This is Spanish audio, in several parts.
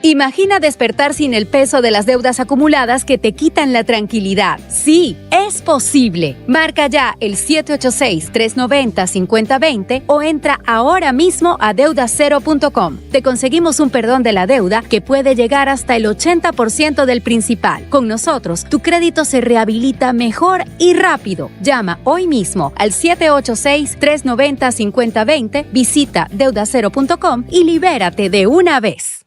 Imagina despertar sin el peso de las deudas acumuladas que te quitan la tranquilidad. Sí, es posible. Marca ya el 786-390-5020 o entra ahora mismo a deudacero.com. Te conseguimos un perdón de la deuda que puede llegar hasta el 80% del principal. Con nosotros, tu crédito se rehabilita mejor y rápido. Llama hoy mismo al 786-390-5020, visita deudacero.com y libérate de una vez.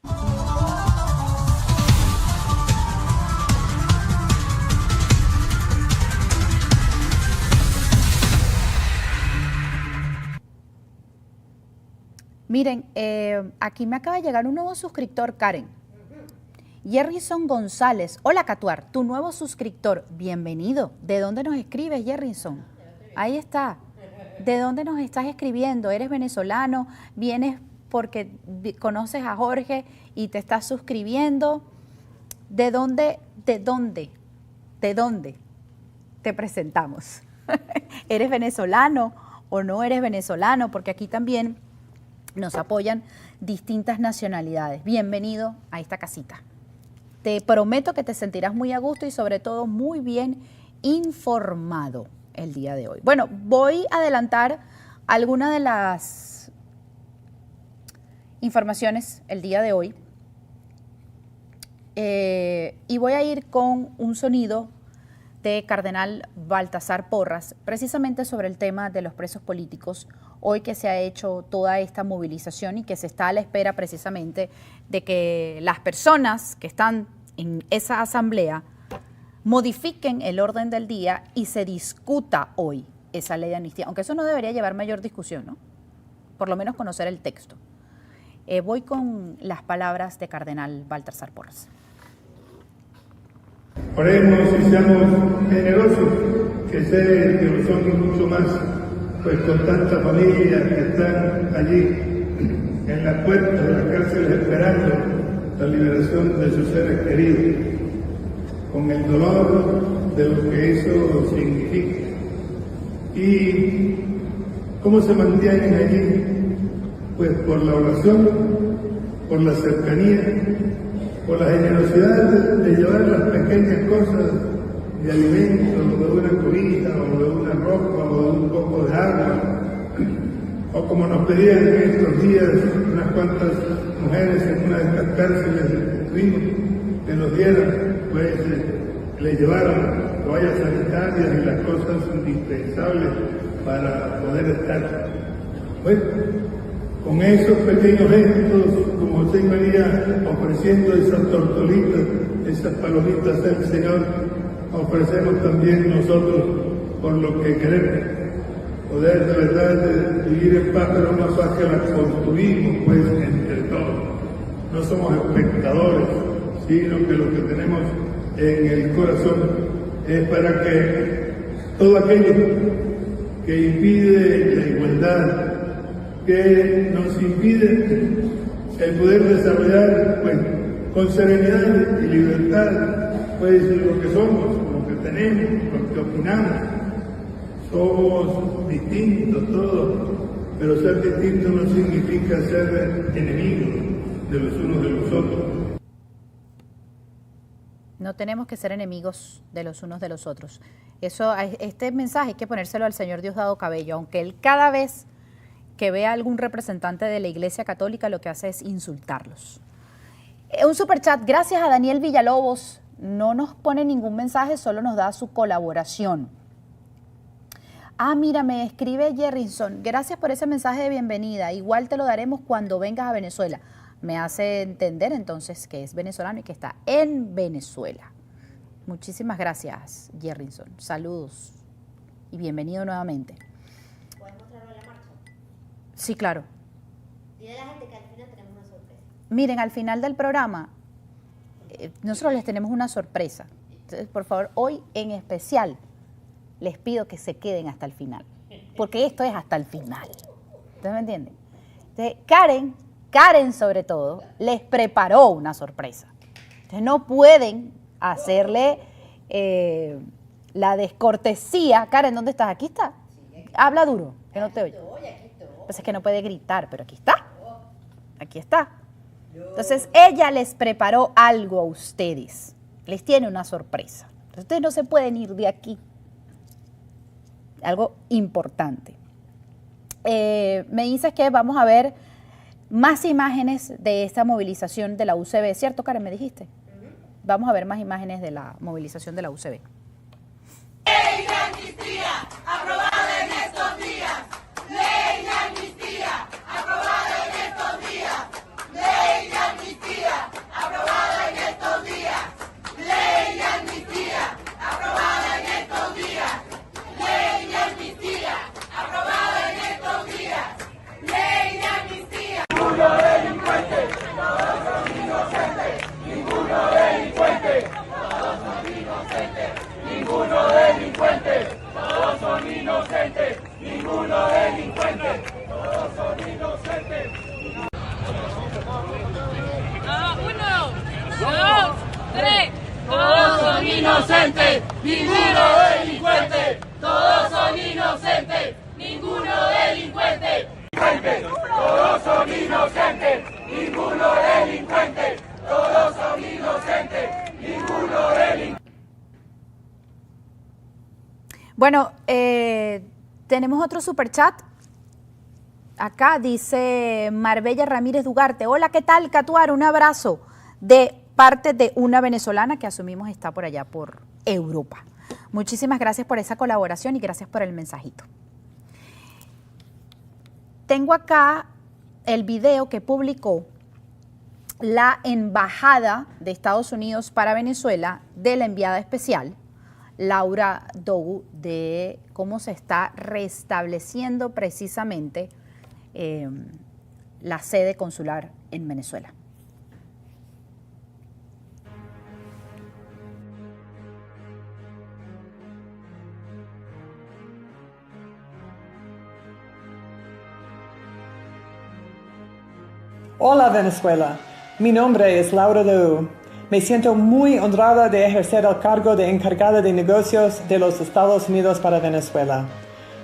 Miren, aquí me acaba de llegar un nuevo suscriptor, Karen. Jerrison González. Hola, Catuar, tu nuevo suscriptor. Bienvenido. ¿De dónde nos escribes, Jerrison? Ahí está. ¿De dónde nos estás escribiendo? ¿Eres venezolano? ¿Vienes porque conoces a Jorge y te estás suscribiendo? ¿De dónde te presentamos? ¿Eres venezolano o no eres venezolano? Porque aquí también nos apoyan distintas nacionalidades. Bienvenido a esta casita. Te prometo que te sentirás muy a gusto y sobre todo muy bien informado el día de hoy. Bueno, voy a adelantar algunas de las informaciones el día de hoy y voy a ir con un sonido de Cardenal Baltasar Porras, precisamente sobre el tema de los presos políticos, hoy que se ha hecho toda esta movilización y que se está a la espera precisamente de que las personas que están en esa asamblea modifiquen el orden del día y se discuta hoy esa ley de amnistía, aunque eso no debería llevar mayor discusión, ¿no? Por lo menos conocer el texto. Voy con las palabras de Cardenal Baltasar Porras. Oremos y seamos generosos, que sé que lo son y mucho más, pues con tantas familias que están allí en las puertas de las cárceles esperando la liberación de sus seres queridos, con el dolor de lo que eso significa. ¿Y cómo se mantienen allí? Pues por la oración, por la cercanía, por la generosidad de llevar las pequeñas cosas de alimento, o de una cobija, o de una ropa, o de un poco de agua, o como nos pedían en estos días unas cuantas mujeres en una de estas cárceles que tuvimos, que nos dieran, pues le llevaron toallas sanitarias y las cosas indispensables para poder estar. Bueno, con esos pequeños gestos, como José María ofreciendo esas tortolitas, esas palomitas del Señor, ofrecemos también nosotros por lo que queremos. Poder de verdad vivir en paz, pero una paz que la construimos pues entre todos. No somos espectadores, sino que lo que tenemos en el corazón es para que todo aquello que impide la igualdad, que nos impide el poder desarrollar pues, con serenidad y libertad pues lo que somos, lo que tenemos, lo que opinamos. Somos distintos todos, pero ser distintos no significa ser enemigos de los unos de los otros. No tenemos que ser enemigos de los unos de los otros. Este mensaje hay que ponérselo al señor Diosdado Cabello, aunque él cada vez que vea a algún representante de la Iglesia Católica lo que hace es insultarlos. Un superchat, gracias a Daniel Villalobos, no nos pone ningún mensaje, solo nos da su colaboración. Ah, mira, me escribe Jerrison, gracias por ese mensaje de bienvenida, igual te lo daremos cuando vengas a Venezuela. Me hace entender entonces que es venezolano y que está en Venezuela. Muchísimas gracias, Jerrison, saludos y bienvenido nuevamente. Sí, claro. Dile a la gente que al final tenemos una sorpresa. Miren, al final del programa, nosotros les tenemos una sorpresa. Entonces, por favor, hoy en especial, les pido que se queden hasta el final. Porque esto es hasta el final. ¿Ustedes me entienden? Entonces, Karen sobre todo, les preparó una sorpresa. Entonces, no pueden hacerle la descortesía. Karen, ¿dónde estás? ¿Aquí está? Habla duro, que no te oye. Pues es que no puede gritar, pero aquí está. Aquí está. Entonces, ella les preparó algo a ustedes. Les tiene una sorpresa. Entonces, ustedes no se pueden ir de aquí. Algo importante. Me dices que vamos a ver más imágenes de esta movilización de la UCB, ¿cierto, Karen? ¿Me dijiste? Vamos a ver más imágenes de la movilización de la UCB. Ley de amnistía, aprobada en estos días. Ley de amnistía, aprobada en estos días. Ley de amnistía, aprobada en estos días. Ley de amnistía, aprobada en estos días. Ley de amnistía, aprobada en estos días. Ley de amnistía. Ninguno delincuente, todos son inocentes. Ninguno delincuente, todos son inocentes. Ninguno delincuente, todos son inocentes. Ninguno delincuente, todos son inocentes. Uno, dos, tres. Todos son inocentes. Ninguno delincuente. Todos son inocentes. Ninguno delincuente. Todos son inocentes. Ninguno delincuente. Todos son inocentes. Ninguno delincuente. Bueno, tenemos otro superchat. Acá dice Marbella Ramírez Dugarte. Hola, ¿qué tal, Catuar? Un abrazo de parte de una venezolana que asumimos está por allá, por Europa. Muchísimas gracias por esa colaboración y gracias por el mensajito. Tengo acá el video que publicó la Embajada de Estados Unidos para Venezuela de la enviada especial, Laura Dogu, de cómo se está restableciendo precisamente la sede consular en Venezuela. Hola Venezuela, mi nombre es Laura Dogu. Me siento muy honrada de ejercer el cargo de encargada de negocios de los Estados Unidos para Venezuela.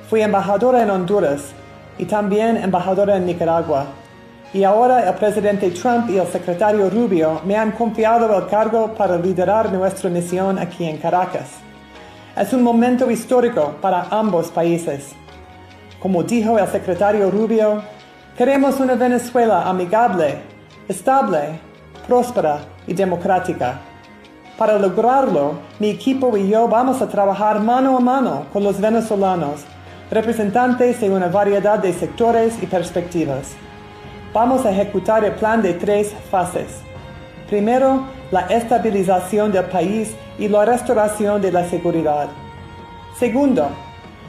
Fui embajadora en Honduras y también embajadora en Nicaragua. Y ahora el presidente Trump y el secretario Rubio me han confiado el cargo para liderar nuestra misión aquí en Caracas. Es un momento histórico para ambos países. Como dijo el secretario Rubio, queremos una Venezuela amigable, estable, próspera y democrática. Para lograrlo, mi equipo y yo vamos a trabajar mano a mano con los venezolanos, representantes de una variedad de sectores y perspectivas. Vamos a ejecutar el plan de 3 fases. Primero, la estabilización del país y la restauración de la seguridad. Segundo,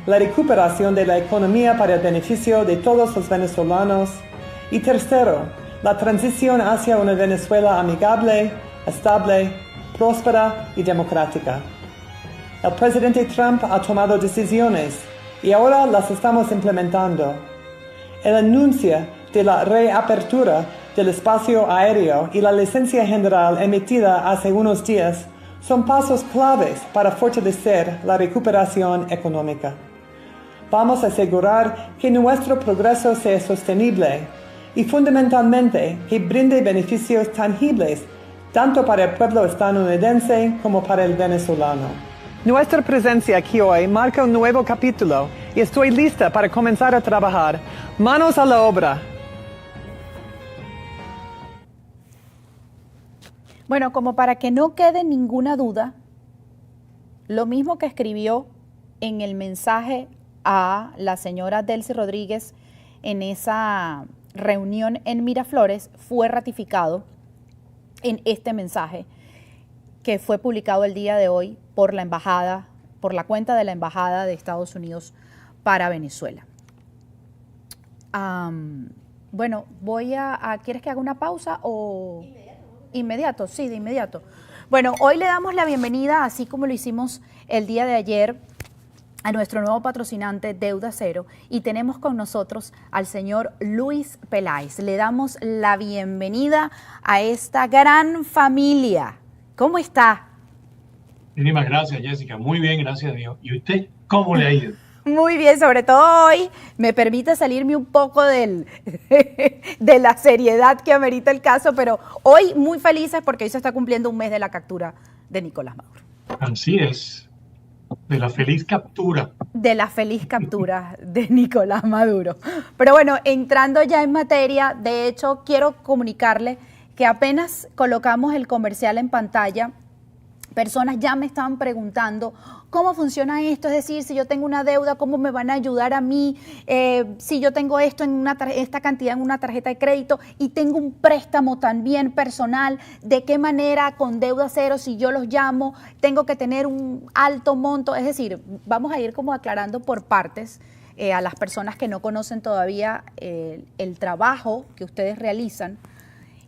la recuperación de la economía para el beneficio de todos los venezolanos. Y tercero, la transición hacia una Venezuela amigable, estable, próspera y democrática. El presidente Trump ha tomado decisiones y ahora las estamos implementando. El anuncio de la reapertura del espacio aéreo y la licencia general emitida hace unos días son pasos claves para fortalecer la recuperación económica. Vamos a asegurar que nuestro progreso sea sostenible y fundamentalmente que brinde beneficios tangibles tanto para el pueblo estadounidense como para el venezolano. Nuestra presencia aquí hoy marca un nuevo capítulo y estoy lista para comenzar a trabajar. Manos a la obra. Bueno, como para que no quede ninguna duda, lo mismo que escribió en el mensaje a la señora Delcy Rodríguez en esa reunión en Miraflores fue ratificado en este mensaje que fue publicado el día de hoy por la embajada, por la cuenta de la Embajada de Estados Unidos para Venezuela. Bueno, ¿quieres que haga una pausa o...? Inmediato, sí, de inmediato. Bueno, hoy le damos la bienvenida, así como lo hicimos el día de ayer, a nuestro nuevo patrocinante Deuda Cero, y tenemos con nosotros al señor Luis Peláez. Le damos la bienvenida a esta gran familia. ¿Cómo está? Muchísimas gracias, Jessica. Muy bien, gracias a Dios. ¿Y usted cómo le ha ido? Muy bien, sobre todo hoy me permite salirme un poco de la seriedad que amerita el caso, pero hoy muy felices porque hoy se está cumpliendo un mes de la captura de Nicolás Maduro. Así es, de la feliz captura. De la feliz captura de Nicolás Maduro. Pero bueno, entrando ya en materia, de hecho quiero comunicarle que apenas colocamos el comercial en pantalla, personas ya me estaban preguntando cómo funciona esto, es decir, si yo tengo una deuda, cómo me van a ayudar a mí, si yo tengo esto en esta cantidad en una tarjeta de crédito y tengo un préstamo también personal, de qué manera con deuda cero, si yo los llamo, tengo que tener un alto monto, es decir, vamos a ir como aclarando por partes a las personas que no conocen todavía el trabajo que ustedes realizan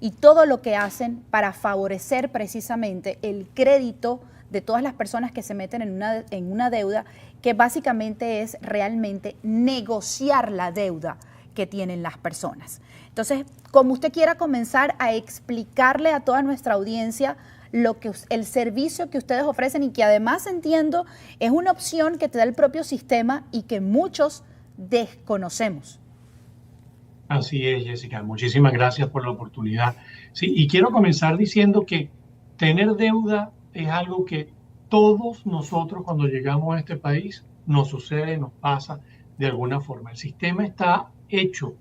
y todo lo que hacen para favorecer precisamente el crédito de todas las personas que se meten en una deuda, que básicamente es realmente negociar la deuda que tienen las personas. Entonces, como usted quiera comenzar a explicarle a toda nuestra audiencia el servicio que ustedes ofrecen y que además entiendo es una opción que te da el propio sistema y que muchos desconocemos. Así es, Jessica. Muchísimas gracias por la oportunidad. Sí, y quiero comenzar diciendo que tener deuda es algo que todos nosotros cuando llegamos a este país nos sucede, nos pasa de alguna forma. El sistema está hecho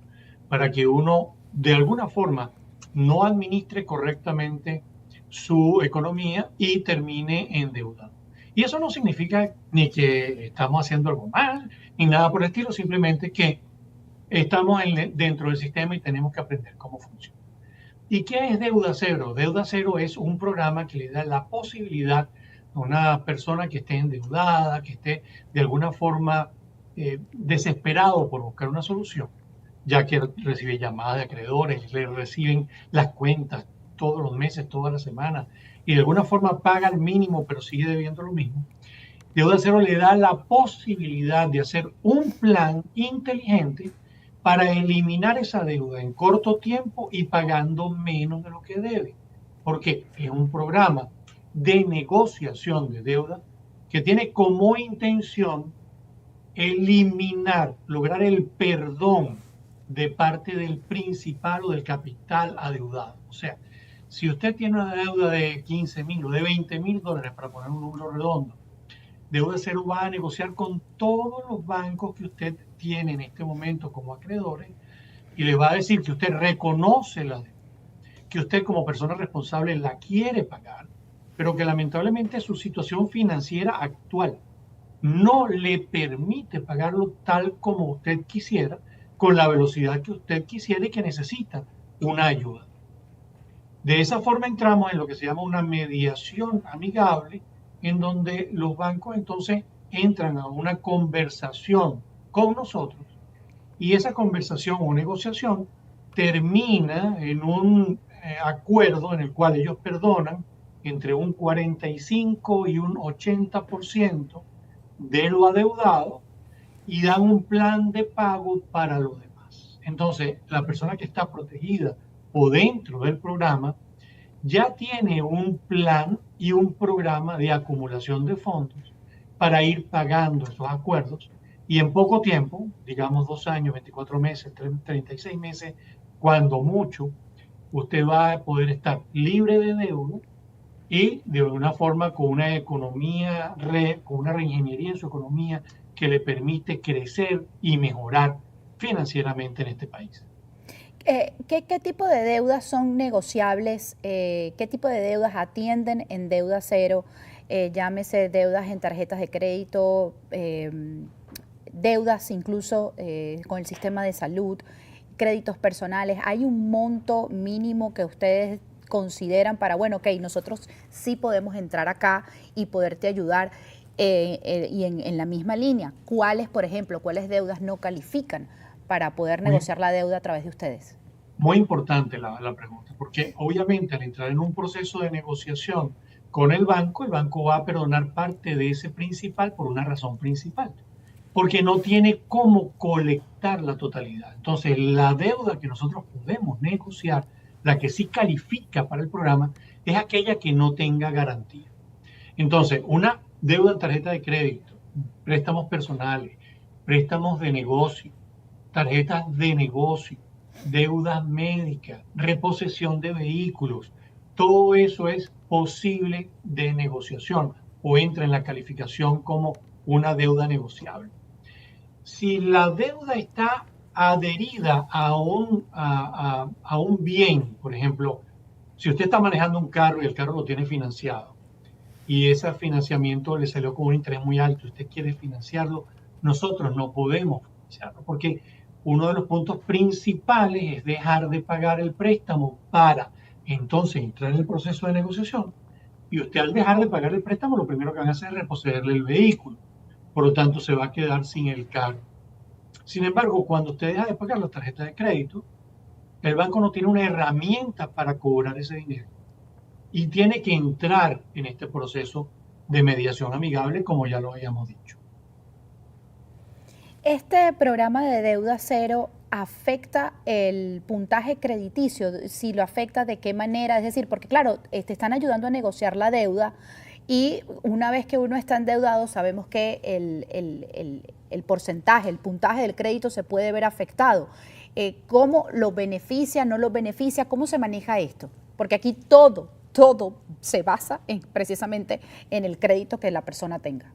para que uno de alguna forma no administre correctamente su economía y termine endeudado. Y eso no significa ni que estamos haciendo algo mal, ni nada por el estilo, simplemente que estamos dentro del sistema y tenemos que aprender cómo funciona. ¿Y qué es Deuda Cero? Deuda Cero es un programa que le da la posibilidad a una persona que esté endeudada, que esté de alguna forma desesperado por buscar una solución, ya que recibe llamadas de acreedores, le reciben las cuentas todos los meses, todas las semanas, y de alguna forma paga el mínimo, pero sigue debiendo lo mismo. Deuda Cero le da la posibilidad de hacer un plan inteligente para eliminar esa deuda en corto tiempo y pagando menos de lo que debe. Porque es un programa de negociación de deuda que tiene como intención eliminar, lograr el perdón de parte del principal o del capital adeudado. O sea, si usted tiene una deuda de 15,000 o de 20,000 dólares, para poner un número redondo, Deuda Cero va a negociar con todos los bancos que usted tiene en este momento como acreedores y le va a decir que usted reconoce la deuda, que usted como persona responsable la quiere pagar, pero que lamentablemente su situación financiera actual no le permite pagarlo tal como usted quisiera, con la velocidad que usted quisiera y que necesita una ayuda. De esa forma entramos en lo que se llama una mediación amigable, en donde los bancos entonces entran a una conversación con nosotros y esa conversación o negociación termina en un acuerdo en el cual ellos perdonan entre un 45 y un 80% de lo adeudado y dan un plan de pago para los demás. Entonces, la persona que está protegida o dentro del programa ya tiene un plan y un programa de acumulación de fondos para ir pagando esos acuerdos y en poco tiempo, digamos 2 años, 24 meses, 36 meses, cuando mucho, usted va a poder estar libre de deuda y de alguna forma con una economía, con una reingeniería en su economía que le permite crecer y mejorar financieramente en este país. ¿Qué tipo de deudas son negociables? ¿Qué tipo de deudas atienden en Deuda Cero? Llámese deudas en tarjetas de crédito, deudas incluso con el sistema de salud, créditos personales. ¿Hay un monto mínimo que ustedes consideran para, bueno, ok, nosotros sí podemos entrar acá y poderte ayudar? Y en la misma línea, ¿cuáles, por ejemplo, cuáles deudas no califican para poder negociar la deuda a través de ustedes? Muy importante la pregunta, porque obviamente al entrar en un proceso de negociación con el banco va a perdonar parte de ese principal por una razón principal, porque no tiene cómo colectar la totalidad. Entonces, la deuda que nosotros podemos negociar, la que sí califica para el programa, es aquella que no tenga garantía. Entonces, una deuda en tarjeta de crédito, préstamos personales, préstamos de negocio, tarjetas de negocio, deudas médicas, reposición de vehículos. Todo eso es posible de negociación o entra en la calificación como una deuda negociable. Si la deuda está adherida a un bien, por ejemplo, si usted está manejando un carro y el carro lo tiene financiado y ese financiamiento le salió con un interés muy alto, usted quiere financiarlo, nosotros no podemos financiarlo porque uno de los puntos principales es dejar de pagar el préstamo para entonces entrar en el proceso de negociación. Y usted al dejar de pagar el préstamo, lo primero que van a hacer es reposeerle el vehículo. Por lo tanto, se va a quedar sin el carro. Sin embargo, cuando usted deja de pagar la tarjeta de crédito, el banco no tiene una herramienta para cobrar ese dinero. Y tiene que entrar en este proceso de mediación amigable, como ya lo habíamos dicho. ¿Este programa de deuda cero afecta el puntaje crediticio? Si lo afecta, ¿de qué manera? Es decir, porque claro, te están ayudando a negociar la deuda y una vez que uno está endeudado sabemos que el porcentaje, el puntaje del crédito se puede ver afectado. ¿Cómo lo beneficia, no lo beneficia? ¿Cómo se maneja esto? Porque aquí todo se basa precisamente en el crédito que la persona tenga.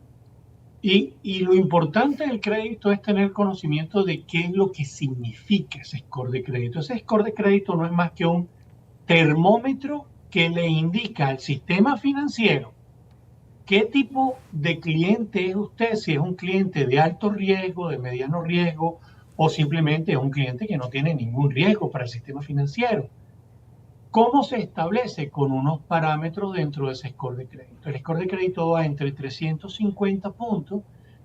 Y lo importante del crédito es tener conocimiento de qué es lo que significa ese score de crédito. Ese score de crédito no es más que un termómetro que le indica al sistema financiero qué tipo de cliente es usted, si es un cliente de alto riesgo, de mediano riesgo, o simplemente es un cliente que no tiene ningún riesgo para el sistema financiero. ¿Cómo se establece? Con unos parámetros dentro de ese score de crédito. El score de crédito va entre 350 puntos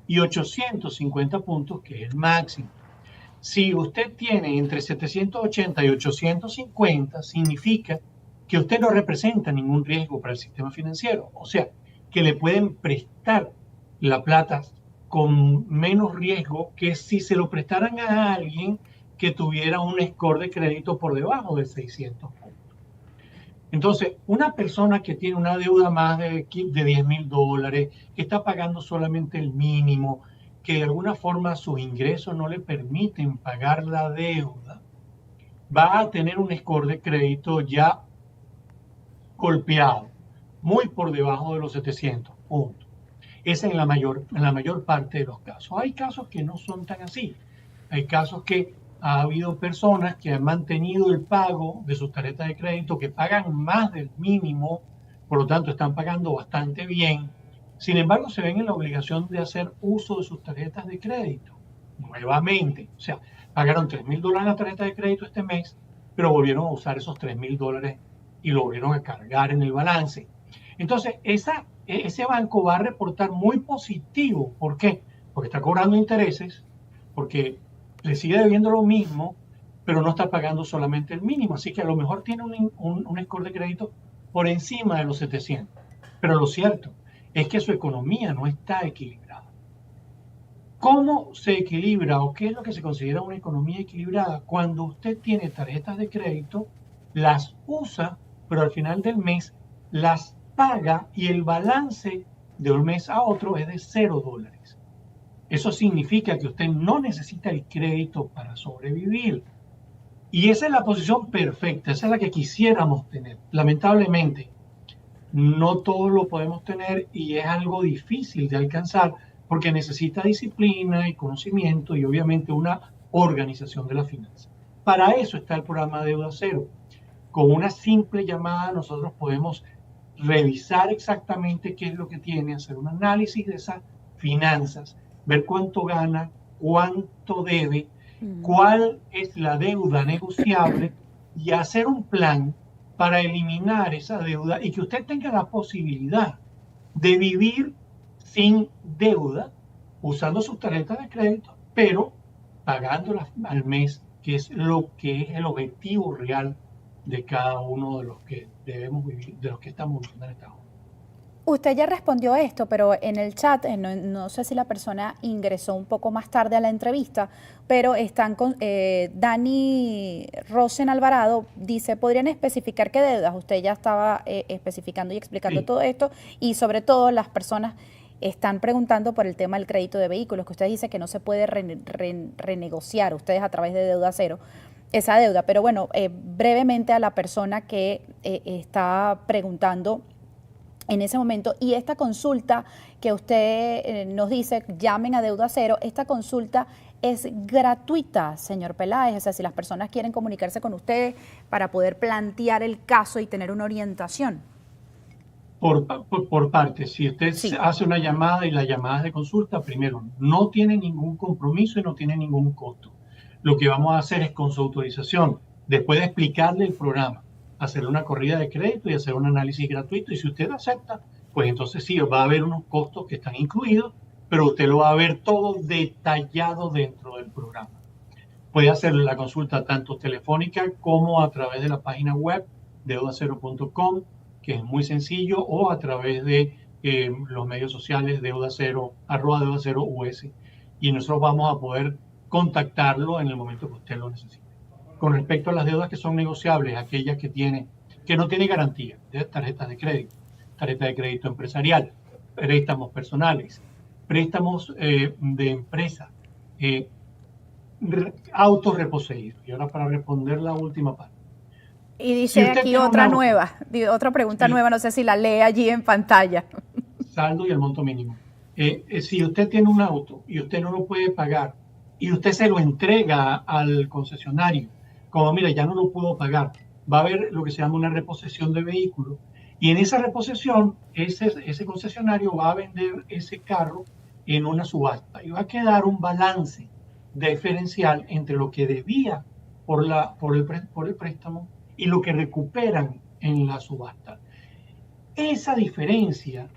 y 850 puntos, que es el máximo. Si usted tiene entre 780 y 850, significa que usted no representa ningún riesgo para el sistema financiero. O sea, que le pueden prestar la plata con menos riesgo que si se lo prestaran a alguien que tuviera un score de crédito por debajo de 600 puntos. Entonces, una persona que tiene una deuda más de $10,000, que está pagando solamente el mínimo, que de alguna forma sus ingresos no le permiten pagar la deuda, va a tener un score de crédito ya golpeado, muy por debajo de los 700 puntos. Esa es en la mayor parte de los casos. Hay casos que no son tan así. Hay casos que ha habido personas que han mantenido el pago de sus tarjetas de crédito, que pagan más del mínimo, por lo tanto están pagando bastante bien. Sin embargo, se ven en la obligación de hacer uso de sus tarjetas de crédito nuevamente. O sea, pagaron $3,000 en la tarjeta de crédito este mes, pero volvieron a usar esos $3,000 y lo volvieron a cargar en el balance. Entonces, ese banco va a reportar muy positivo. ¿Por qué? Porque está cobrando intereses, porque le sigue debiendo lo mismo, pero no está pagando solamente el mínimo. Así que a lo mejor tiene un score de crédito por encima de los 700. Pero lo cierto es que su economía no está equilibrada. ¿Cómo se equilibra o qué es lo que se considera una economía equilibrada? Cuando usted tiene tarjetas de crédito, las usa, pero al final del mes las paga y el balance de un mes a otro es de $0. Eso significa que usted no necesita el crédito para sobrevivir. Y esa es la posición perfecta, esa es la que quisiéramos tener. Lamentablemente, no todos lo podemos tener y es algo difícil de alcanzar porque necesita disciplina y conocimiento y obviamente una organización de la finanza. Para eso está el programa Deuda Cero. Con una simple llamada nosotros podemos revisar exactamente qué es lo que tiene, hacer un análisis de esas finanzas, ver cuánto gana, cuánto debe, cuál es la deuda negociable y hacer un plan para eliminar esa deuda y que usted tenga la posibilidad de vivir sin deuda, usando sus tarjetas de crédito, pero pagándolas al mes, que es el objetivo real de cada uno de los que debemos vivir, de los que estamos viviendo en esta hora. Usted ya respondió esto, pero en el chat, no sé si la persona ingresó un poco más tarde a la entrevista, pero están con Dani Rosen Alvarado, dice, ¿podrían especificar qué deudas? Usted ya estaba especificando y explicando todo esto, y sobre todo las personas están preguntando por el tema del crédito de vehículos, que usted dice que no se puede renegociar ustedes a través de Deuda Cero esa deuda. Pero bueno, brevemente a la persona que está preguntando en ese momento, y esta consulta que usted nos dice, llamen a Deuda Cero, esta consulta es gratuita, señor Peláez. O sea, si las personas quieren comunicarse con ustedes para poder plantear el caso y tener una orientación. Por partes, si usted hace una llamada y las llamadas de consulta, primero, no tiene ningún compromiso y no tiene ningún costo. Lo que vamos a hacer es, con su autorización, después de explicarle el programa, hacer una corrida de crédito y hacer un análisis gratuito. Y si usted acepta, pues entonces sí, va a haber unos costos que están incluidos, pero usted lo va a ver todo detallado dentro del programa. Puede hacer la consulta tanto telefónica como a través de la página web deudacero.com, que es muy sencillo, o a través de los medios sociales @deudacero US, y nosotros vamos a poder contactarlo en el momento que usted lo necesite. Con respecto a las deudas que son negociables, aquellas que no tiene garantía, de tarjeta de crédito empresarial, préstamos personales, préstamos de empresa, autos reposeídos. Y ahora, para responder la última parte. Y dice aquí otra nueva, otra pregunta nueva, no sé si la lee allí en pantalla. Saldo y el monto mínimo. Si usted tiene un auto y usted no lo puede pagar y usted se lo entrega al concesionario, como mira, ya no lo puedo pagar, va a haber lo que se llama una reposición de vehículo, y en esa reposición ese concesionario va a vender ese carro en una subasta y va a quedar un balance diferencial entre lo que debía por el préstamo y lo que recuperan en la subasta. Esa diferencia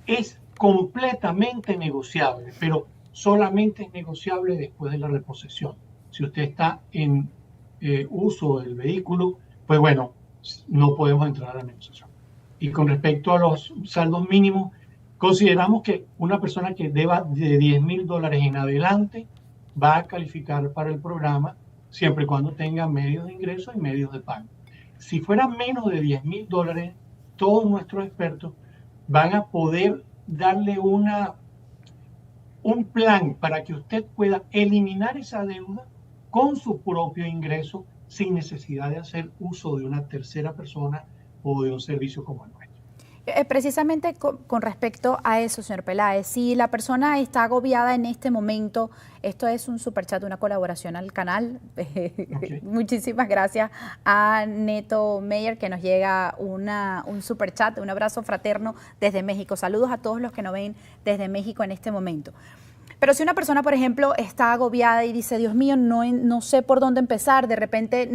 es completamente negociable, pero solamente es negociable después de la reposición. Si usted está en uso del vehículo, pues bueno, no podemos entrar a la negociación. Y con respecto a los saldos mínimos, consideramos que una persona que deba de $10,000 en adelante va a calificar para el programa, siempre y cuando tenga medios de ingreso y medios de pago. Si fuera menos de $10,000, todos nuestros expertos van a poder darle un plan para que usted pueda eliminar esa deuda con su propio ingreso, sin necesidad de hacer uso de una tercera persona o de un servicio como el nuestro. Precisamente con respecto a eso, señor Peláez, si la persona está agobiada en este momento, esto es un superchat, una colaboración al canal. Okay. Muchísimas gracias a Neto Meyer, que nos llega un superchat, un abrazo fraterno desde México. Saludos a todos los que nos ven desde México en este momento. Pero si una persona, por ejemplo, está agobiada y dice, Dios mío, no sé por dónde empezar, de repente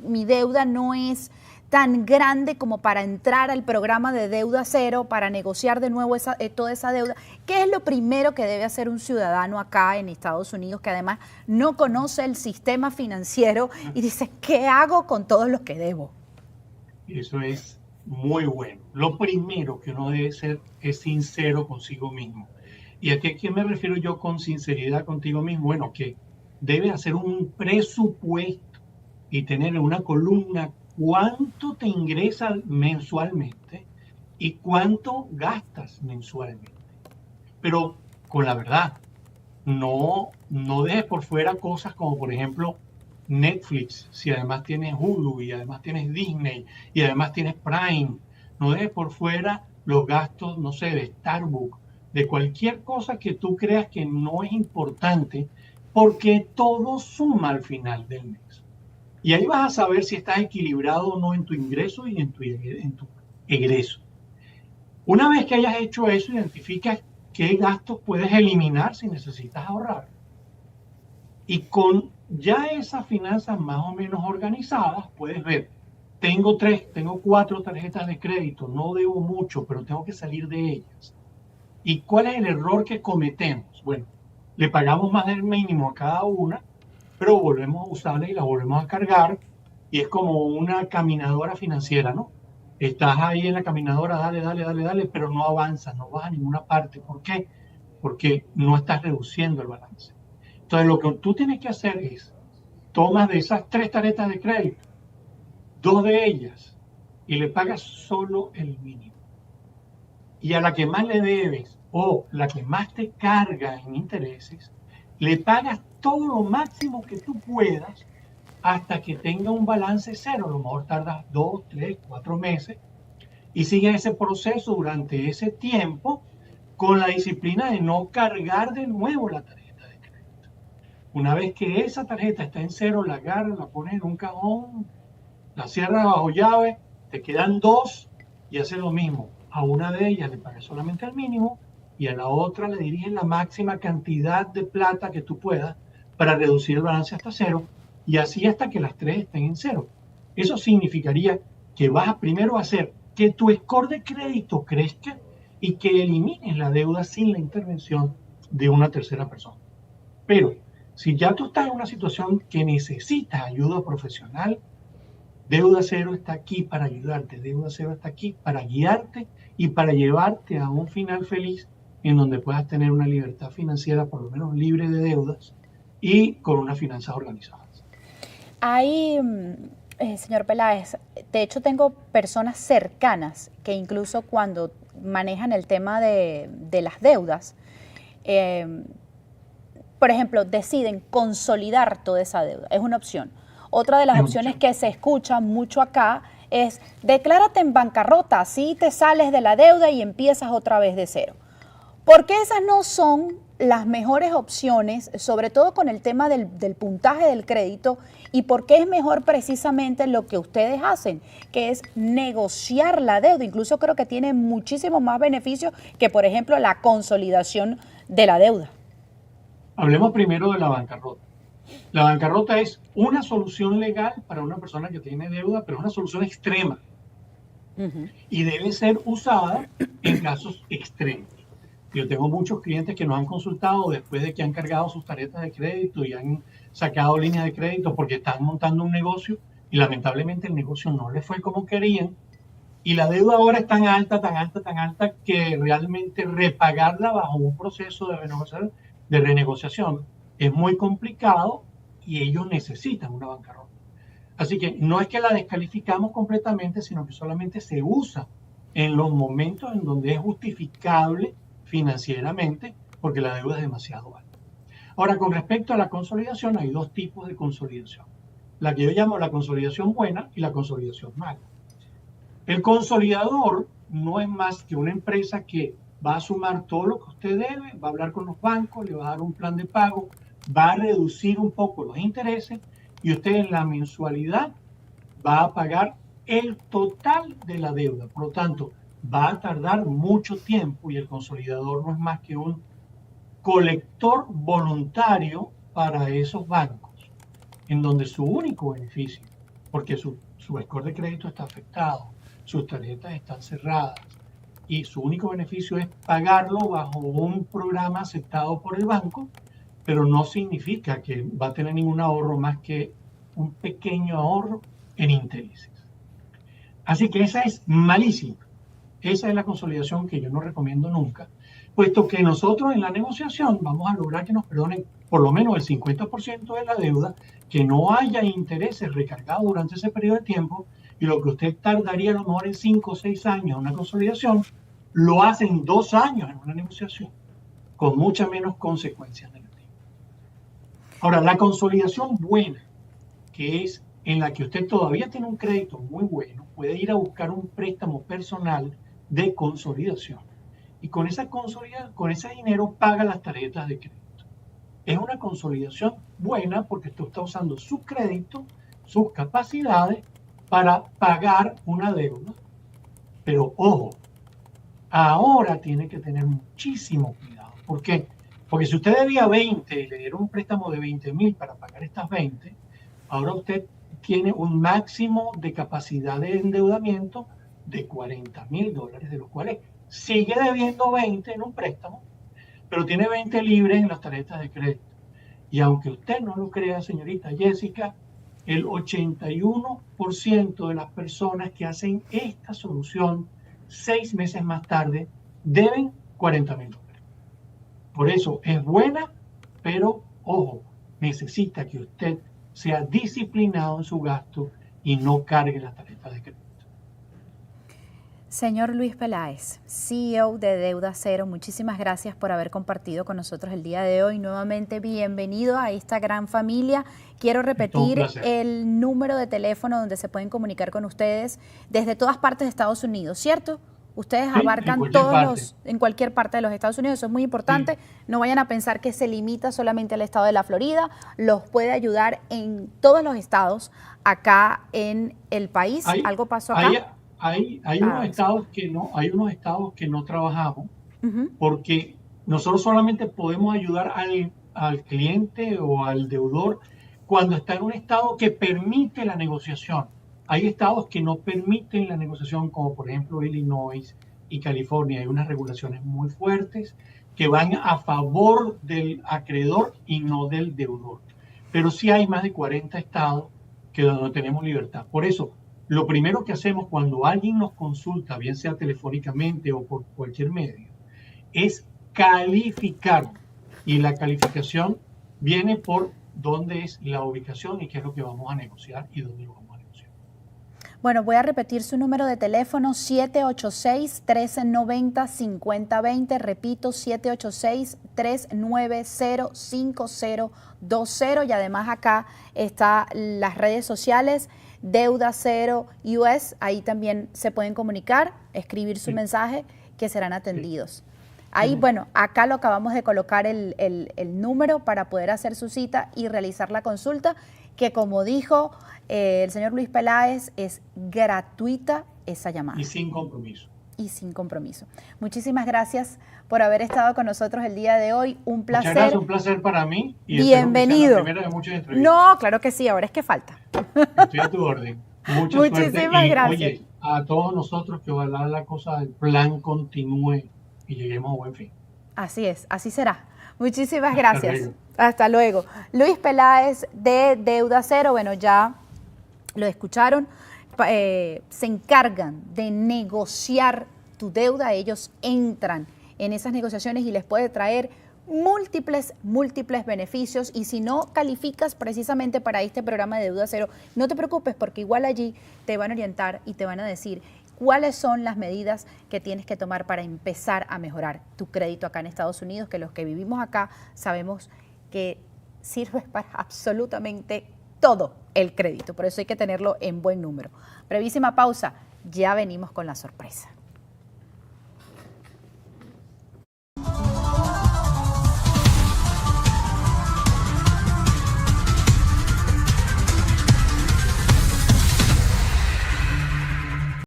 mi deuda no es tan grande como para entrar al programa de Deuda Cero, para negociar de nuevo toda esa deuda. ¿Qué es lo primero que debe hacer un ciudadano acá en Estados Unidos, que además no conoce el sistema financiero y dice, ¿qué hago con todos los que debo? Eso es muy bueno. Lo primero que uno debe ser es sincero consigo mismo. ¿Y a qué me refiero yo con sinceridad contigo mismo? Bueno, que debe hacer un presupuesto y tener una columna cuánto te ingresa mensualmente y cuánto gastas mensualmente. Pero con la verdad, no dejes por fuera cosas como, por ejemplo, Netflix, si además tienes Hulu y además tienes Disney y además tienes Prime. No dejes por fuera los gastos, no sé, de Starbucks, de cualquier cosa que tú creas que no es importante, porque todo suma al final del mes. Y ahí vas a saber si estás equilibrado o no en tu ingreso y en tu egreso. Una vez que hayas hecho eso, identifica qué gastos puedes eliminar si necesitas ahorrar. Y con ya esas finanzas más o menos organizadas, puedes ver, tengo 4 tarjetas de crédito, no debo mucho, pero tengo que salir de ellas. ¿Y cuál es el error que cometemos? Bueno, le pagamos más del mínimo a cada una, pero volvemos a usarla y la volvemos a cargar, y es como una caminadora financiera, ¿no? Estás ahí en la caminadora, dale, pero no avanzas, no vas a ninguna parte. ¿Por qué? Porque no estás reduciendo el balance. Entonces, lo que tú tienes que hacer es, tomas de esas 3 tarjetas de crédito, 2 de ellas, y le pagas solo el mínimo. Y a la que más le debes, o la que más te carga en intereses, le pagas todo lo máximo que tú puedas hasta que tenga un balance cero. A lo mejor tardas 2, 3, 4 meses y sigue ese proceso durante ese tiempo con la disciplina de no cargar de nuevo la tarjeta de crédito. Una vez que esa tarjeta está en cero, la agarras, la pones en un cajón, la cierras bajo llave, te quedan 2 y haces lo mismo. A una de ellas le pagas solamente el mínimo y a la otra le diriges la máxima cantidad de plata que tú puedas para reducir el balance hasta cero y así hasta que las 3 estén en cero. Eso significaría que vas primero a hacer que tu score de crédito crezca y que elimines la deuda sin la intervención de una tercera persona. Pero si ya tú estás en una situación que necesitas ayuda profesional, Deuda Cero está aquí para ayudarte, Deuda Cero está aquí para guiarte y para llevarte a un final feliz en donde puedas tener una libertad financiera por lo menos libre de deudas y con unas finanzas organizadas. Hay, señor Peláez, de hecho tengo personas cercanas que incluso cuando manejan el tema de las deudas, por ejemplo, deciden consolidar toda esa deuda. Es una opción. Otra de las opciones que se escucha mucho acá es declárate en bancarrota, así te sales de la deuda y empiezas otra vez de cero. ¿Por qué esas no son las mejores opciones, sobre todo con el tema del puntaje del crédito, y por qué es mejor precisamente lo que ustedes hacen, que es negociar la deuda? Incluso creo que tiene muchísimos más beneficios que, por ejemplo, la consolidación de la deuda. Hablemos primero de la bancarrota. La bancarrota es una solución legal para una persona que tiene deuda, pero es una solución extrema y debe ser usada en casos extremos. Yo tengo muchos clientes que nos han consultado después de que han cargado sus tarjetas de crédito y han sacado líneas de crédito porque están montando un negocio y lamentablemente el negocio no les fue como querían y la deuda ahora es tan alta, tan alta, tan alta que realmente repagarla bajo un proceso de renegociación es muy complicado y ellos necesitan una bancarrota. Así que no es que la descalificamos completamente, sino que solamente se usa en los momentos en donde es justificable financieramente porque la deuda es demasiado alta. Ahora, con respecto a la consolidación, hay dos tipos de consolidación. La que yo llamo la consolidación buena y la consolidación mala. El consolidador no es más que una empresa que va a sumar todo lo que usted debe, va a hablar con los bancos, le va a dar un plan de pago, va a reducir un poco los intereses y usted en la mensualidad va a pagar el total de la deuda. Por lo tanto, va a tardar mucho tiempo y el consolidador no es más que un colector voluntario para esos bancos, en donde su único beneficio, porque su score de crédito está afectado, sus tarjetas están cerradas y su único beneficio es pagarlo bajo un programa aceptado por el banco, pero no significa que va a tener ningún ahorro más que un pequeño ahorro en intereses. Así que esa es malísima. Esa es la consolidación que yo no recomiendo nunca, puesto que nosotros en la negociación vamos a lograr que nos perdonen por lo menos el 50% de la deuda, que no haya intereses recargados durante ese periodo de tiempo, y lo que usted tardaría a lo mejor en 5 o 6 años en una consolidación, lo hace en 2 años en una negociación, con muchas menos consecuencias negativas. Ahora, la consolidación buena, que es en la que usted todavía tiene un crédito muy bueno, puede ir a buscar un préstamo personal de consolidación. Y con ese dinero paga las tarjetas de crédito. Es una consolidación buena porque usted está usando su crédito, sus capacidades para pagar una deuda. Pero ojo, ahora tiene que tener muchísimo cuidado. ¿Por qué? Porque si usted debía 20 y le dieron un préstamo de 20,000 para pagar estas 20, ahora usted tiene un máximo de capacidad de endeudamiento de $40,000, de los cuales sigue debiendo 20 en un préstamo, pero tiene 20 libres en las tarjetas de crédito. Y aunque usted no lo crea, señorita Jessica, el 81% de las personas que hacen esta solución 6 meses más tarde deben $40,000. Por eso es buena, pero ojo, necesita que usted sea disciplinado en su gasto y no cargue las tarjetas de crédito. Señor Luis Peláez, CEO de Deuda Cero, muchísimas gracias por haber compartido con nosotros el día de hoy. Nuevamente, bienvenido a esta gran familia. Quiero repetir el número de teléfono donde se pueden comunicar con ustedes desde todas partes de Estados Unidos, ¿cierto? Ustedes abarcan en cualquier parte de los Estados Unidos, eso es muy importante. Sí. No vayan a pensar que se limita solamente al estado de la Florida, los puede ayudar en todos los estados acá en el país. ¿Algo pasó acá? Hay unos estados que no trabajamos porque nosotros solamente podemos ayudar al cliente o al deudor cuando está en un estado que permite la negociación. Hay estados que no permiten la negociación, como por ejemplo Illinois y California. Hay unas regulaciones muy fuertes que van a favor del acreedor y no del deudor. Pero sí hay más de 40 estados que donde tenemos libertad. Por eso, lo primero que hacemos cuando alguien nos consulta, bien sea telefónicamente o por cualquier medio, es calificar. Y la calificación viene por dónde es la ubicación y qué es lo que vamos a negociar y dónde lo vamos a negociar. Bueno, voy a repetir su número de teléfono, 786-1390-5020. Repito, 786-390-5020. Y además acá están las redes sociales, Deuda Cero US, ahí también se pueden comunicar, escribir su mensaje, que serán atendidos. Ahí, bueno, acá lo acabamos de colocar el número para poder hacer su cita y realizar la consulta, que como dijo el señor Luis Peláez, es gratuita esa llamada. Y sin compromiso. Y sin compromiso. Muchísimas gracias por haber estado con nosotros el día de hoy. Un placer. Muchas gracias, un placer para mí. Y bienvenido. La primera de muchas entrevistas. No, claro que sí, ahora es que falta. Estoy a tu orden. Muchísimas gracias. Oye, a todos nosotros que ojalá la cosa del plan continúe y lleguemos a buen fin. Así es, así será. Muchísimas gracias. Hasta luego. Luis Peláez de Deuda Cero, bueno, ya lo escucharon, se encargan de negociar tu deuda, ellos entran en esas negociaciones y les puede traer múltiples beneficios, y si no calificas precisamente para este programa de Deuda Cero, no te preocupes, porque igual allí te van a orientar y te van a decir cuáles son las medidas que tienes que tomar para empezar a mejorar tu crédito acá en Estados Unidos, que los que vivimos acá sabemos que sirve para absolutamente todo el crédito, por eso hay que tenerlo en buen número. Brevísima pausa, ya venimos con la sorpresa.